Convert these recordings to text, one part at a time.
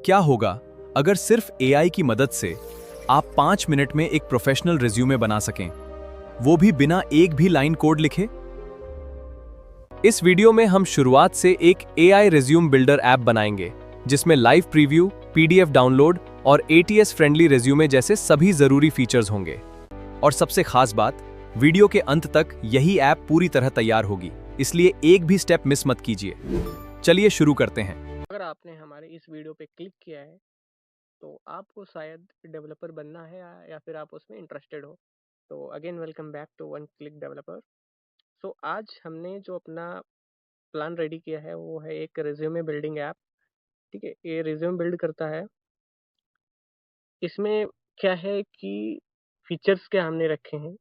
क्या होगा अगर सिर्फ एआई की मदद से आप 5 मिनट में एक प्रोफेशनल रिज्यूमे बना सकें, वो भी बिना एक भी लाइन कोड लिखे? इस वीडियो में हम शुरुआत से एक एआई रिज्यूम बिल्डर ऐप बनाएंगे, जिसमें लाइव प्रीव्यू, पीडीएफ डाउनलोड और एटीएस फ्रेंडली रिज्यूमे जैसे सभी जरूरी फीचर्स होंगे। और सबसे खास बात, वीडियो के अंत तक यही ऐप पूरी तरह तैयार होगी, इसलिए एक भी स्टेप मिस मत कीजिए। चलिए शुरू करते हैं। अगर आपने हमारे इस वीडियो पे क्लिक किया है तो आपको शायद डेवलपर बनना है या फिर आप उसमें इंटरेस्टेड हो। तो again welcome back to one click developer. So आज हमने जो अपना प्लान रेडी किया है वो है एक रिज्यूमे बिल्डिंग ऐप। ठीक है, ये रिज्यूमे बिल्ड करता है। इसमें क्या है कि फीचर्स क्या हमने रखे हैं,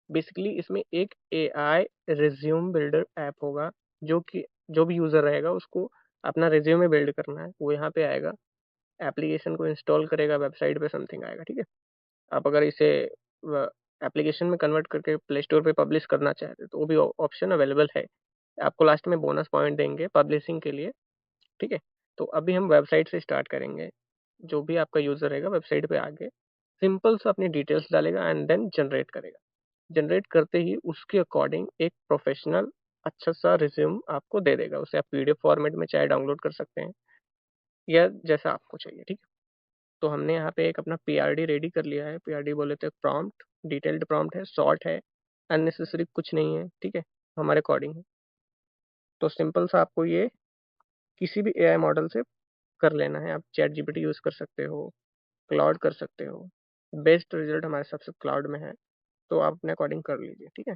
बेसिकली इसमें एक एआई रिज्यूम बिल्डर ऐप होगा, जो कि जो भी यूज़र रहेगा उसको अपना रिज्यूमे बिल्ड करना है, वो यहाँ पे आएगा, एप्लीकेशन को इंस्टॉल करेगा, वेबसाइट पे समथिंग आएगा। ठीक है, आप अगर इसे एप्लीकेशन में कन्वर्ट करके प्ले स्टोर पे पब्लिश करना चाहते हैं तो वो भी ऑप्शन अवेलेबल है। आपको लास्ट में बोनस पॉइंट देंगे पब्लिशिंग के लिए। ठीक है, तो अभी हम वेबसाइट से स्टार्ट करेंगे। जो भी आपका यूज़र रहेगा वेबसाइट पे आके सिंपल सा अपनी डिटेल्स डालेगा एंड देन जनरेट करेगा। जनरेट करते ही उसके अकॉर्डिंग एक प्रोफेशनल अच्छा सा रिज्यूम आपको दे देगा। उसे आप पीडीएफ फॉर्मेट में चाहे डाउनलोड कर सकते हैं या जैसा आपको चाहिए। ठीक है, तो हमने यहाँ पे एक अपना पीआरडी रेडी कर लिया है। पीआरडी बोले तो प्रॉम्प्ट, डिटेल्ड प्रॉम्प्ट है, शॉर्ट है, अननेसेसरी कुछ नहीं है। ठीक है, हमारे अकॉर्डिंग है। तो सिंपल सा आपको ये किसी भी एआई मॉडल से कर लेना है। आप चैट जीपीटी यूज़ कर सकते हो, क्लाउड कर सकते हो। बेस्ट रिजल्ट हमारे सबसे क्लाउड में है, तो आप अपने अकॉर्डिंग कर लीजिए। ठीक है,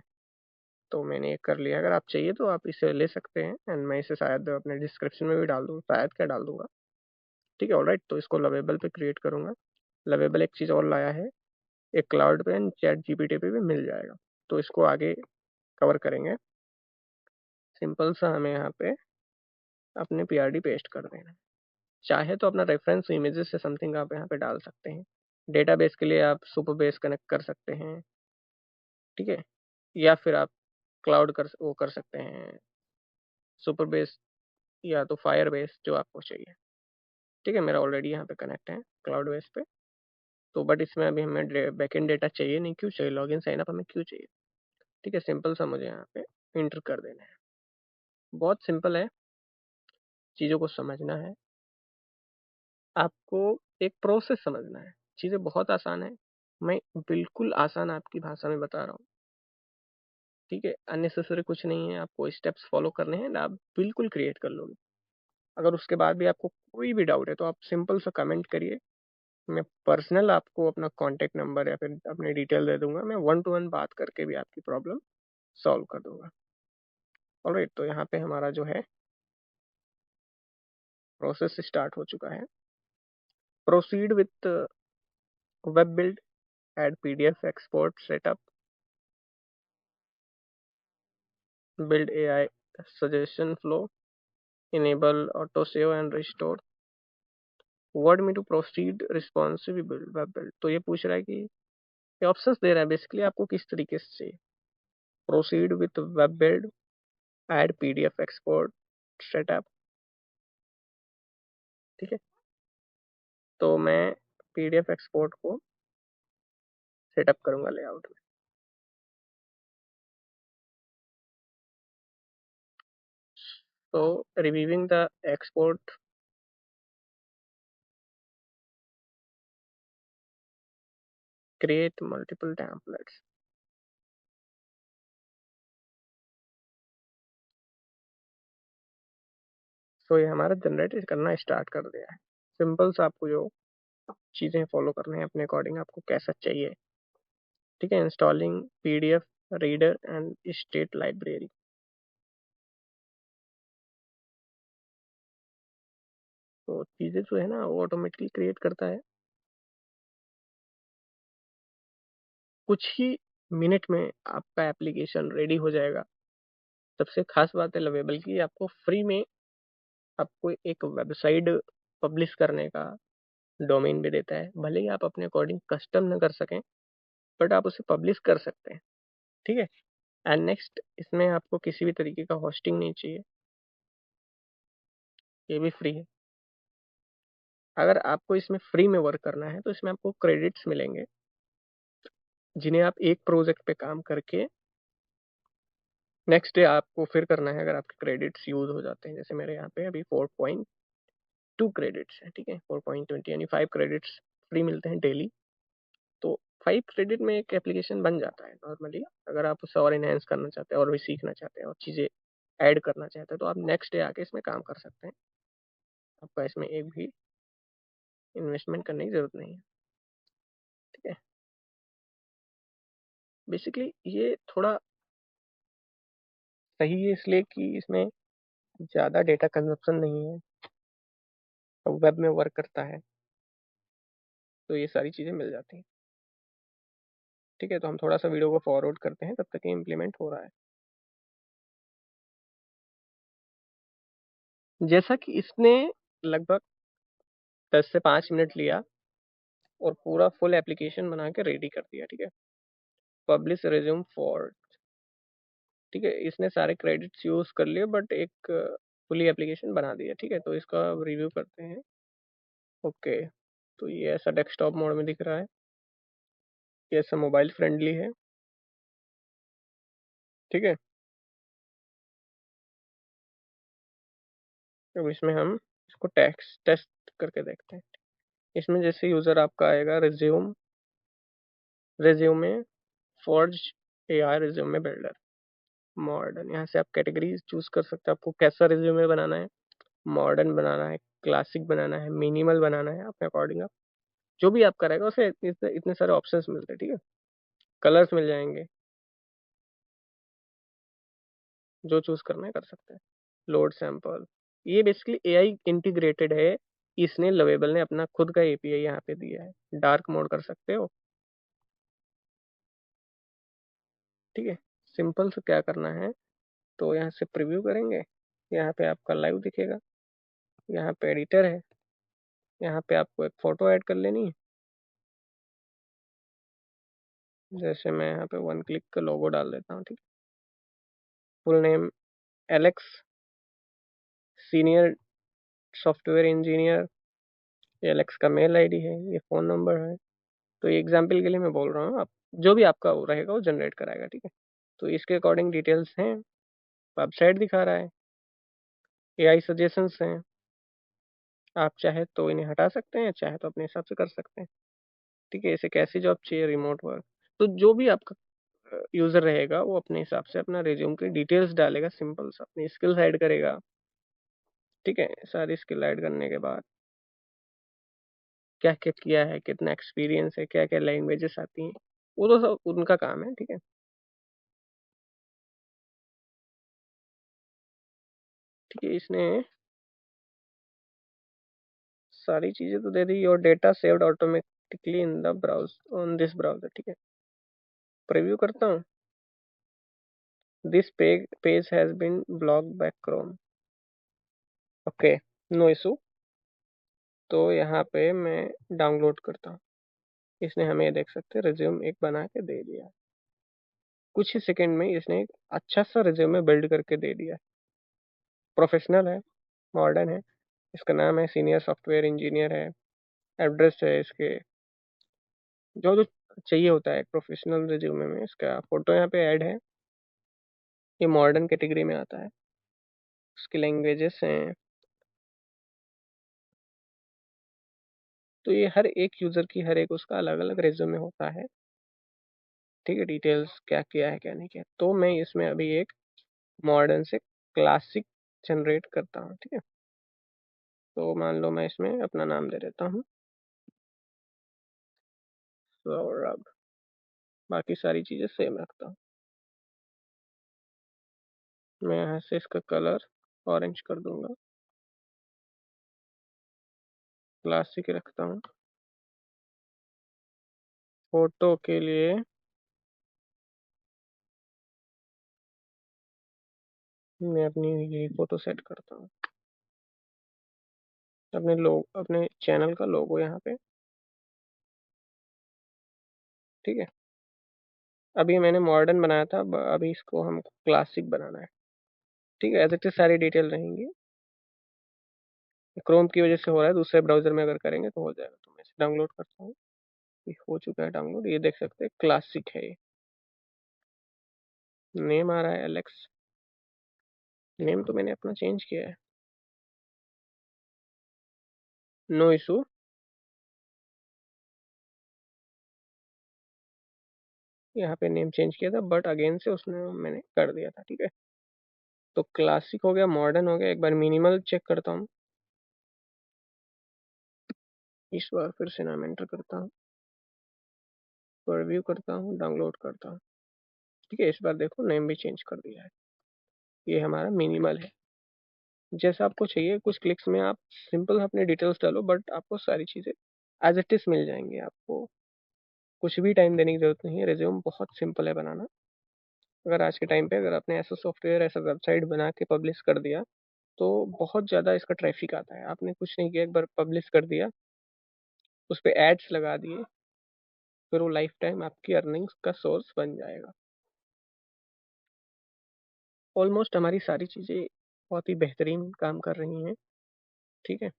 तो मैंने ये कर लिया। अगर आप चाहिए तो आप इसे ले सकते हैं एंड मैं इसे शायद अपने डिस्क्रिप्शन में भी डाल दूँगा, शायद क्या डाल दूँगा। ठीक है, ऑलराइट। तो इसको लवेबल पे क्रिएट करूँगा। लवेबल एक चीज़ और लाया है, एक क्लाउड पे एंड चैट जीपीटी पे भी मिल जाएगा, तो इसको आगे कवर करेंगे। सिंपल सा हमें यहाँ पे अपने पीआरडी पेस्ट कर देना है। चाहे तो अपना रेफरेंस इमेजेस से समथिंग आप यहाँ पे डाल सकते हैं। डेटाबेस के लिए आप सुपरबेस कनेक्ट कर सकते हैं। ठीक है, या फिर आप क्लाउड कर सकते हैं, सुपरबेस या तो फायरबेस, जो आपको चाहिए। ठीक है, मेरा ऑलरेडी यहाँ पे कनेक्ट है क्लाउड बेस पे। तो बट इसमें अभी हमें बैकएंड डेटा चाहिए नहीं। क्यों चाहिए? लॉगिन साइन अप हमें क्यों चाहिए? ठीक है, सिंपल सा मुझे यहाँ पे इंटर कर देना है। बहुत सिंपल है, चीज़ों को समझना है आपको, एक प्रोसेस समझना है। चीज़ें बहुत आसान है, मैं बिल्कुल आसान आपकी भाषा में बता रहा हूँ। ठीक है, अननेसेसरी कुछ नहीं है, आपको स्टेप्स फॉलो करने हैं, आप बिल्कुल क्रिएट कर लोगे। अगर उसके बाद भी आपको कोई भी डाउट है तो आप सिंपल सा कमेंट करिए। मैं पर्सनल आपको अपना कॉन्टैक्ट नंबर या फिर अपनी डिटेल दे दूंगा। मैं वन टू वन बात करके भी आपकी प्रॉब्लम सॉल्व कर दूंगा। ऑलराइट, तो यहाँ पे हमारा जो है प्रोसेस स्टार्ट हो चुका है। Proceed with web build, add PDF export setup, build AI suggestion flow, enable auto save and restore, want me to proceed responsive build web build। तो ये पूछ रहा है कि ये ऑप्शंस दे रहा है बेसिकली आपको किस तरीके से चाहिए। Proceed with web build, add PDF export setup. ठीक है, तो मैं पीडीएफ एक्सपोर्ट को सेटअप करूंगा लेआउट में। तो reviewing the export, create multiple templates. तो ये हमारा जनरेट करना स्टार्ट कर दिया है। सिंपल सा आपको जो चीज़ें फॉलो करने हैं अपने अकॉर्डिंग, आपको कैसा चाहिए। ठीक है, installing PDF reader and state library. तो चीज़ें जो है ना वो ऑटोमेटिकली क्रिएट करता है। कुछ ही मिनट में आपका एप्लीकेशन रेडी हो जाएगा। सबसे खास बात है लवेबल की, आपको फ्री में आपको एक वेबसाइट पब्लिश करने का डोमेन भी देता है। भले ही आप अपने अकॉर्डिंग कस्टम न कर सकें, बट आप उसे पब्लिश कर सकते हैं। ठीक है, एंड नेक्स्ट, इसमें आपको किसी भी तरीके का होस्टिंग नहीं चाहिए, ये भी फ्री है। अगर आपको इसमें फ्री में वर्क करना है तो इसमें आपको क्रेडिट्स मिलेंगे, जिन्हें आप एक प्रोजेक्ट पे काम करके नेक्स्ट डे आपको फिर करना है। अगर आपके क्रेडिट्स यूज हो जाते हैं, जैसे मेरे यहाँ पे अभी 4.2 क्रेडिट्स है, ठीक है, 4.20 यानी 5 क्रेडिट्स फ्री मिलते हैं डेली। तो 5 क्रेडिट में एक एप्लीकेशन बन जाता है नॉर्मली। अगर आप उसे और इनहेंस करना चाहते हैं और भी सीखना चाहते हैं और चीज़ें ऐड करना चाहते हैं तो आप नेक्स्ट डे आके इसमें काम कर सकते हैं। आपका इसमें एक भी इन्वेस्टमेंट करने की जरूरत नहीं है, ठीक है। बेसिकली ये थोड़ा सही है इसलिए कि इसमें ज़्यादा डेटा कंजप्शन नहीं है, वेब में वर्क करता है, तो ये सारी चीज़ें मिल जाती हैं, ठीक है। तो हम थोड़ा सा वीडियो को फॉरवर्ड करते हैं, तब तक ये इम्प्लीमेंट हो रहा है। जैसा कि इसने लगभग 10 से 5 मिनट लिया और पूरा फुल एप्लीकेशन बना के रेडी कर दिया, ठीक है। पब्लिश रिज्यूम फॉर, ठीक है, इसने सारे क्रेडिट्स यूज कर लिए बट एक फुली एप्लीकेशन बना दिया, ठीक है। तो इसका रिव्यू करते हैं। ओके, तो ये ऐसा डेस्कटॉप मोड में दिख रहा है, ये ऐसा मोबाइल फ्रेंडली है, ठीक है। अब इसमें हम इसको टेस्ट करके देखते हैं। इसमें जैसे यूजर आपका आएगा resume forge AI resume builder modern, यहाँ से आप कैटेगरी चूज कर सकते हैं, आपको कैसा रिज्यूमे बनाना है, मॉडर्न बनाना है, क्लासिक बनाना है, मिनिमल बनाना है, अपने अकॉर्डिंग आप जो भी आपका रहेगा उसे इतने सारे ऑप्शंस मिलते हैं, ठीक है। कलर्स मिल जाएंगे, जो चूज करना है कर सकते हैं। लोड सैंपल, ये बेसिकली एआई इंटीग्रेटेड है, इसने लवेबल ने अपना खुद का एपीआई यहाँ पे दिया है। डार्क मोड कर सकते हो, ठीक है। सिंपल से क्या करना है, तो यहाँ से प्रीव्यू करेंगे, यहाँ पे आपका लाइव दिखेगा, यहाँ पे एडिटर है, यहाँ पे आपको एक फोटो ऐड कर लेनी है। जैसे मैं यहाँ पे वन क्लिक का लोगो डाल देता हूँ, ठीक है। Full name Alex, senior software engineer, ये एलेक्स का मेल आईडी है, ये फ़ोन नंबर है। तो ये एग्जाम्पल के लिए मैं बोल रहा हूँ, आप जो भी आपका वो रहेगा वो जनरेट कराएगा, ठीक है। तो इसके अकॉर्डिंग डिटेल्स हैं, वेबसाइट दिखा रहा है, एआई सजेशंस हैं, आप चाहे तो इन्हें हटा सकते हैं, चाहे तो अपने हिसाब से कर सकते हैं, ठीक है। इसे कैसी जॉब चाहिए, रिमोट वर्क, तो जो भी आपका यूजर रहेगा वो अपने हिसाब से अपना रिज्यूम की डिटेल्स डालेगा, सिंपल सा अपनी स्किल्स ऐड करेगा, ठीक है। सारी स्किल ऐड करने के बाद क्या क्या किया है, कितना एक्सपीरियंस है, क्या क्या लैंग्वेजेस आती हैं, वो तो सब उनका काम है, ठीक है। ठीक है, इसने सारी चीजें तो दे दी। Your data saved automatically in the browse on this browser, ठीक है। प्रीव्यू करता हूँ, this page has been blocked by Chrome, okay, no issue. तो यहाँ पे मैं डाउनलोड करता हूँ, इसने हमें देख सकते हैं रिज्यूम एक बना के दे दिया, कुछ ही सेकंड में इसने एक अच्छा सा रिज्यूमे बिल्ड करके दे दिया। प्रोफेशनल है, मॉडर्न है, इसका नाम है सीनियर सॉफ्टवेयर इंजीनियर है, एड्रेस है इसके, जो जो चाहिए होता है प्रोफेशनल रिज्यूमे में, इसका फोटो यहाँ पे ऐड है, ये मॉडर्न कैटेगरी में आता है, उसकी लैंग्वेजेस हैं। तो ये हर एक यूजर की हर एक उसका अलग अलग रिज्यूमे होता है, ठीक है। डिटेल्स क्या किया है क्या नहीं किया, तो मैं इसमें अभी एक मॉडर्न से क्लासिक जनरेट करता हूँ, ठीक है। तो मान लो मैं इसमें अपना नाम दे देता हूँ सौरभ, बाकी सारी चीज़ें सेम रखता हूँ। मैं यहाँ से इसका कलर ऑरेंज कर दूंगा, क्लासिक रखता हूँ। फोटो के लिए मैं अपनी यही फोटो सेट करता हूँ, अपने चैनल का लोगो यहाँ पे, ठीक है। अभी मैंने मॉडर्न बनाया था, अभी इसको हमको क्लासिक बनाना है, ठीक है। एज इट इज सारी डिटेल रहेंगी। क्रोम की वजह से हो रहा है, दूसरे ब्राउजर में अगर करेंगे तो हो जाएगा। तो मैं इसे डाउनलोड करता हूँ। ये हो चुका है डाउनलोड, ये देख सकते हैं क्लासिक है ये। नेम आ रहा है एलेक्स, नेम तो मैंने अपना चेंज किया है, नो इशू। यहाँ पे नेम चेंज किया था बट अगेन से उसने मैंने कर दिया था, ठीक है। तो क्लासिक हो गया, मॉडर्न हो गया। एक बार मिनिमल चेक करता हूँ, इस बार फिर से नाम एंटर करता हूँ, प्रीव्यू करता हूँ, डाउनलोड करता हूँ, ठीक है। इस बार देखो नेम भी चेंज कर दिया है। ये हमारा मिनिमल है। जैसा आपको चाहिए, कुछ क्लिक्स में आप सिंपल अपने डिटेल्स डालो, बट आपको सारी चीज़ें एज इट इज मिल जाएंगी। आपको कुछ भी टाइम देने की जरूरत नहीं है। रिज्यूम बहुत सिंपल है बनाना। अगर आज के टाइम पे अगर आपने ऐसा सॉफ्टवेयर, ऐसा वेबसाइट बना के पब्लिश कर दिया, तो बहुत ज़्यादा इसका ट्रैफिक आता है। आपने कुछ नहीं किया, एक बार पब्लिश कर दिया, उस पर एड्स लगा दिए, फिर वो लाइफ टाइम आपकी अर्निंग्स का सोर्स बन जाएगा। ऑलमोस्ट हमारी सारी चीज़ें बहुत ही बेहतरीन काम कर रही हैं, ठीक है।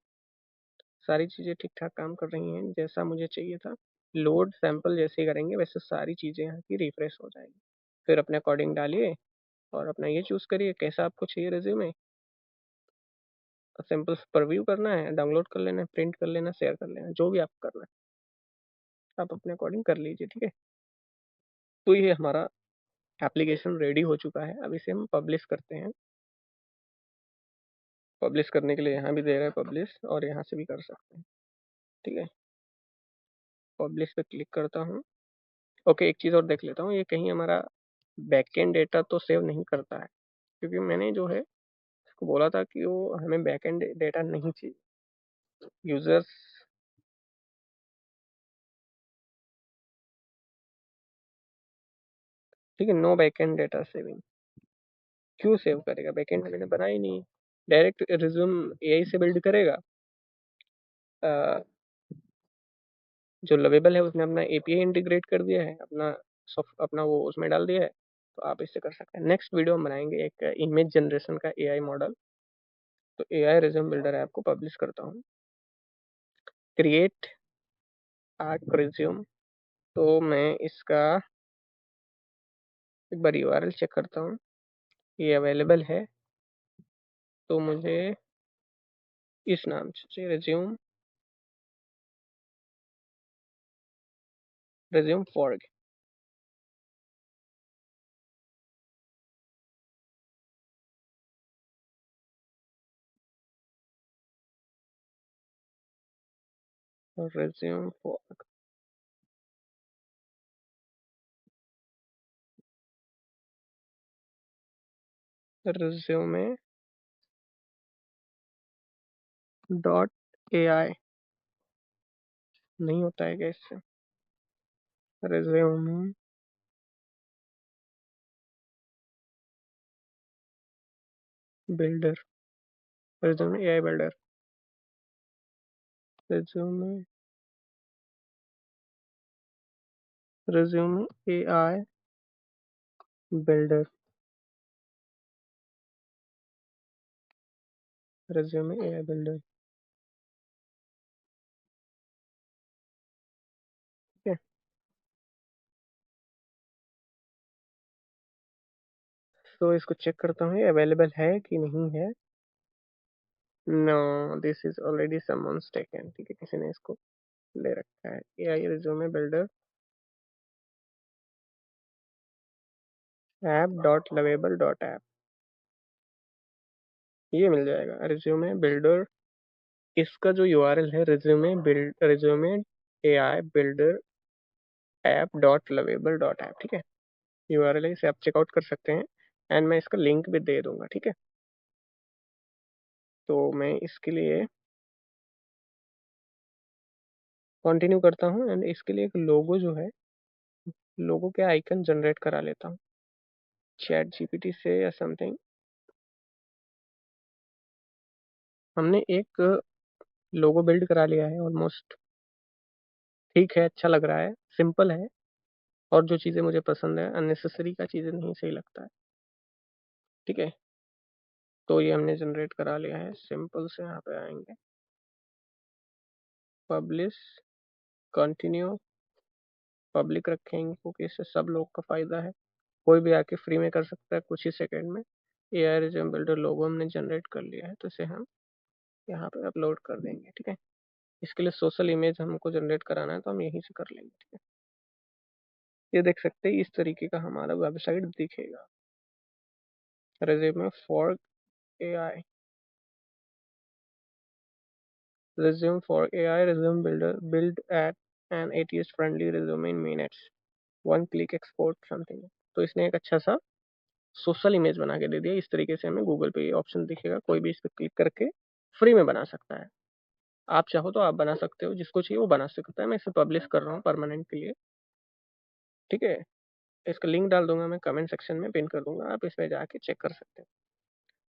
सारी चीज़ें ठीक ठाक काम कर रही हैं जैसा मुझे चाहिए था। लोड सैंपल जैसे ही करेंगे वैसे सारी चीज़ें यहाँ की रिफ्रेश हो जाएगी। फिर अपने अकॉर्डिंग डालिए और अपना ये चूज़ करिए कैसा आपको चाहिए रिज्यूमे। सिंपल प्रीव्यू करना है, डाउनलोड कर लेना है, प्रिंट कर लेना, शेयर कर लेना, जो भी आपको करना है आप अपने अकॉर्डिंग कर लीजिए, ठीक है। तो ये हमारा एप्लीकेशन रेडी हो चुका है। अब इसे हम पब्लिश करते हैं। पब्लिश करने के लिए यहाँ भी दे रहा है पब्लिश, और यहाँ से भी कर सकते हैं, ठीक है। पब्लिश पे क्लिक करता हूँ। ओके, एक चीज़ और देख लेता हूँ, ये कहीं हमारा बैकएंड डेटा तो सेव नहीं करता है, क्योंकि मैंने जो है उसको बोला था कि वो हमें बैकएंड डेटा नहीं चाहिए। यूजर्स, ठीक है, नो बैकएंड डेटा सेविंग। क्यों सेव करेगा, बैकएंड मैंने बनाया ही नहीं। डायरेक्ट रिज्यूम एआई से बिल्ड करेगा। जो लवेबल है उसने अपना एपीआई इंटीग्रेट कर दिया है, अपना सॉफ्ट अपना वो उसमें डाल दिया है। तो आप इससे कर सकते हैं। नेक्स्ट वीडियो हम बनाएंगे एक इमेज जनरेशन का एआई मॉडल। तो एआई रिज्यूम बिल्डर ऐप को पब्लिश करता हूँ, क्रिएट आर्क रिज्यूम। तो मैं इसका एक बार यूआरएल चेक करता हूँ, ये अवेलेबल है। तो मुझे इस नाम से resume, resume for resume for resume dot AI. नहीं होता है क्या इससे, resume builder, resume AI builder, resume, resume AI builder, resume AI builder, ठीक है। तो इसको चेक करता हूँ ये अवेलेबल है कि नहीं है। No, this is already someone's taken, ठीक है, किसी ने इसको ले रखा है। AI resume builder app dot Lovable dot app, ये मिल जाएगा रिज्यूमे बिल्डर। इसका जो यूआरएल है resume build, resume AI builder app dot Lovable dot app, ठीक है। यूआरएल है, इसे आप चेकआउट कर सकते हैं। एंड मैं इसका लिंक भी दे दूंगा, ठीक है। तो मैं इसके लिए कंटिन्यू करता हूँ एंड इसके लिए एक लोगो जो है, लोगो के आइकन जनरेट करा लेता हूँ चैट जीपीटी से या समथिंग। हमने एक लोगो बिल्ड करा लिया है ऑलमोस्ट, ठीक है, अच्छा लग रहा है, सिंपल है। और जो चीज़ें मुझे पसंद है, अननेसेसरी का चीज़ें नहीं सही लगता है, ठीक है। तो ये हमने जनरेट करा लिया है। सिंपल से यहाँ पे आएंगे, पब्लिश, कंटिन्यू, पब्लिक रखेंगे क्योंकि इससे सब लोग का फायदा है, कोई भी आके फ्री में कर सकता है कुछ ही सेकंड में। एआई रिज्यूम बिल्डर लोगो हमने जनरेट कर लिया है, तो इसे हम यहाँ पे अपलोड कर देंगे। ठीक है, इसके लिए सोशल इमेज हमको जनरेट कराना है तो हम यहीं से कर लेंगे। ठीक है, ये देख सकते हैं इस तरीके का हमारा वेबसाइट दिखेगा, resume for AI, resume for AI resume builder, build at an ATS friendly resume in minutes, one click export something। तो इसने एक अच्छा सा सोशल इमेज बना के दे दिया। इस तरीके से हमें गूगल पे ये ऑप्शन दिखेगा, कोई भी इस पर क्लिक करके फ्री में बना सकता है। आप चाहो तो आप बना सकते हो, जिसको चाहिए वो बना सकता है। मैं इसे पब्लिश कर रहा हूँ परमानेंट के लिए। ठीक है, इसका लिंक डाल दूंगा मैं कमेंट सेक्शन में, पिन कर दूंगा, आप इस पे जाके चेक कर सकते हैं।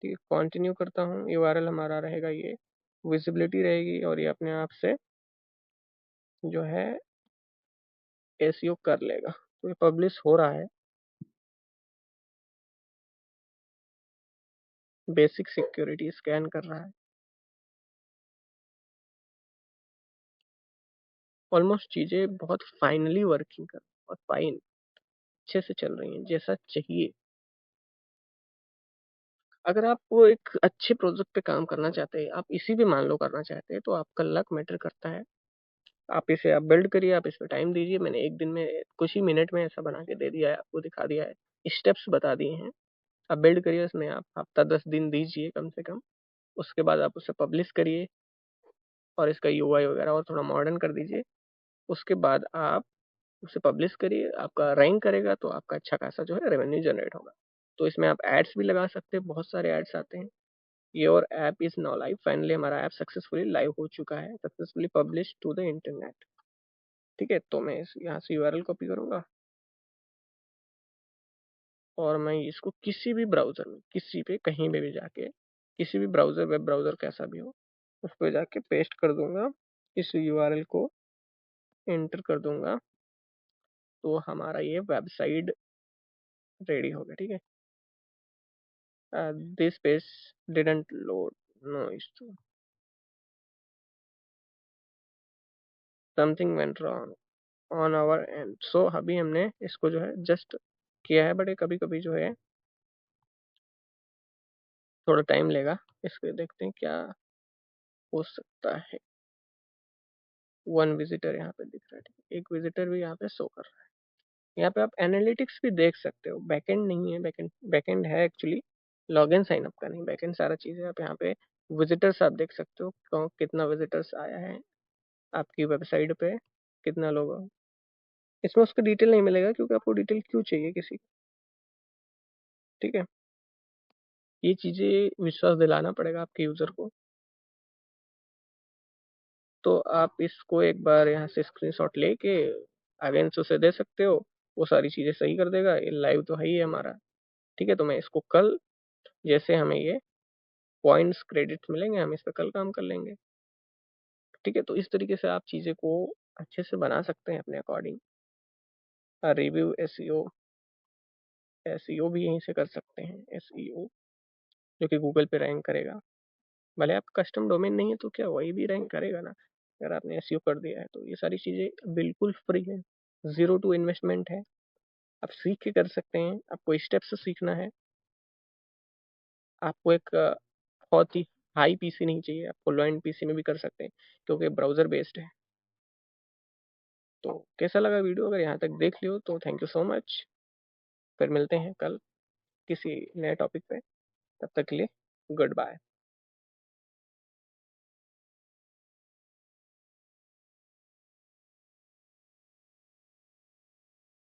ठीक है, कंटिन्यू करता हूँ। यूआरएल हमारा रहेगा ये, विजिबिलिटी रहेगी और ये अपने आप से जो है एसईओ कर लेगा। तो ये पब्लिश हो रहा है। बेसिक सिक्योरिटी स्कैन कर रहा है। ऑलमोस्ट चीजें बहुत फाइनली वर्किंग कर, और फाइन अच्छे से चल रही हैं जैसा चाहिए। अगर आप वो एक अच्छे प्रोजेक्ट पे काम करना चाहते हैं, आप इसी पे मान लो करना चाहते हैं, तो आपका लक मैटर करता है। आप बिल्ड करिए, आप इस पे टाइम दीजिए। मैंने एक दिन में कुछ ही मिनट में ऐसा बना के दे दिया है, आपको दिखा दिया है, स्टेप्स बता दिए हैं। आप बिल्ड करिए, उसमें आप हफ्ता 10 दिन दीजिए कम से कम। उसके बाद आप उसे पब्लिश करिए और इसका यूआई वगैरह और थोड़ा मॉडर्न कर दीजिए। उसके बाद आप उसे पब्लिश करिए, आपका रैंक करेगा तो आपका अच्छा खासा जो है रेवेन्यू जनरेट होगा। तो इसमें आप एड्स भी लगा सकते हैं, बहुत सारे एड्स आते हैं। Your app is now live, finally हमारा ऐप सक्सेसफुली लाइव हो चुका है, successfully publish to the internet. ठीक है, तो मैं यहाँ से यूआरएल कॉपी करूंगा और मैं इसको किसी भी ब्राउजर में, किसी पे कहीं पे भी जाके, किसी भी ब्राउजर, वेब ब्राउजर कैसा भी हो, उस पर जाके पेस्ट कर दूंगा। इस यूआरएल को एंटर कर दूंगा तो हमारा ये वेबसाइट रेडी हो गया। ठीक है, this page didn't load, no issue, something went wrong on our end। so अभी हमने इसको जो है जस्ट किया है, बट ये कभी कभी जो है थोड़ा टाइम लेगा। इसको देखते हैं क्या हो सकता है। वन विजिटर यहाँ पे दिख रहा है, ठीक है? एक विजिटर भी यहाँ पे शो कर रहा है। यहाँ पे आप एनालिटिक्स भी देख सकते हो। बैकएंड नहीं है, बैकएंड बैकएंड है एक्चुअली, लॉगिन साइन अप का नहीं, बैकएंड सारा चीज है। आप यहाँ पे विजिटर्स आप देख सकते हो, कितना विजिटर्स आया है आपकी वेबसाइट पे, कितना लोग। इसमें उसका डिटेल नहीं मिलेगा क्योंकि आपको डिटेल क्यों चाहिए किसी को। ठीक है, ये चीजें विश्वास दिलाना पड़ेगा आपके यूजर को। तो आप इसको एक बार यहाँ से स्क्रीनशॉट लेके अगेंस्ट उसे दे सकते हो, वो सारी चीजें सही कर देगा। ये लाइव तो है ही है हमारा। ठीक है, तो मैं इसको कल, जैसे हमें ये पॉइंट्स क्रेडिट मिलेंगे, हम इस पर कल काम कर लेंगे। ठीक है, तो इस तरीके से आप चीजें को अच्छे से बना सकते हैं अपने अकॉर्डिंग। रिव्यू एसईओ, एसईओ भी यहीं से कर सकते हैं। एसईओ जो कि गूगल पे रैंक करेगा, भले आप कस्टम डोमेन नहीं है तो क्या वही भी रैंक करेगा ना, अगर आपने एसईओ कर दिया है तो। ये सारी चीजें बिल्कुल फ्री है, जीरो टू इन्वेस्टमेंट है। आप सीख के कर सकते हैं। आपको स्टेप से सीखना है। आपको एक बहुत ही हाई पीसी नहीं चाहिए, आपको लो एंड पीसी में भी कर सकते हैं क्योंकि ब्राउजर बेस्ड है। तो कैसा लगा वीडियो? अगर यहाँ तक देख लियो तो थैंक यू सो मच। फिर मिलते हैं कल किसी नए टॉपिक पे, तब तक के लिए गुड बाय।